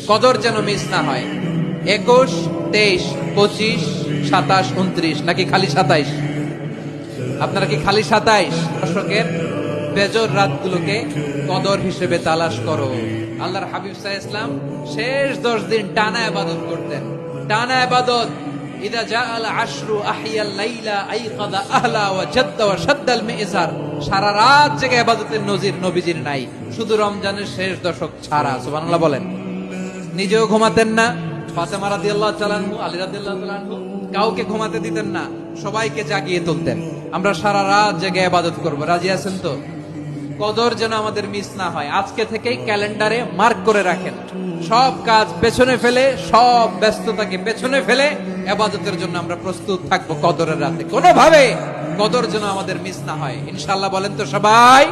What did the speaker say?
কদর যেন মিস না হয়। 21, 23, 25, 27, 29 নাকি খালি 27? আপনারা কি খালি 27? দশকের বেজর রাতগুলোকে কদর হিসেবে তালাশ করো। আল্লাহর হাবিব সাল্লাল্লাহু আলাইহি ওয়াসাল্লাম শেষ 10 দিন টানা ইবাদত করতেন, টানা ইবাদত। ইদা জাআল আশরু আহিয়াল লাইলা আইকাদা আহলা ওয়া জাদ্দা ওয়া শাদ্দাল মিজার। সারা রাত জেগে ইবাদতের নজির নবীজির নাই, শুধু রমজানের শেষ দশক ছাড়া। সুবহানাল্লাহ বলেন। নিজেও ঘুমাতেন না, ফাতেমা রাদিয়াল্লাহু তাআলা আনহু, আলী রাদিয়াল্লাহু তাআলা আনহু কাউকে ঘুমাতে দিতেন না, সবাইকে জাগিয়ে তুলতেন। আমরা সারা রাত জেগে ইবাদত করব, রাজি আছেন তো? কদর যেন আমাদের মিস না হয়। আজকে থেকেই ক্যালেন্ডারে মার্ক করে রাখেন, সব কাজ পেছনে ফেলে, সব ব্যস্ততাকে পেছনে ফেলে ইবাদতের জন্য আমরা প্রস্তুত থাকবো কদরের রাতে। কোনোভাবে কদর যেন আমাদের মিস না হয়, ইনশাআল্লাহ। বলেন তো সবাই।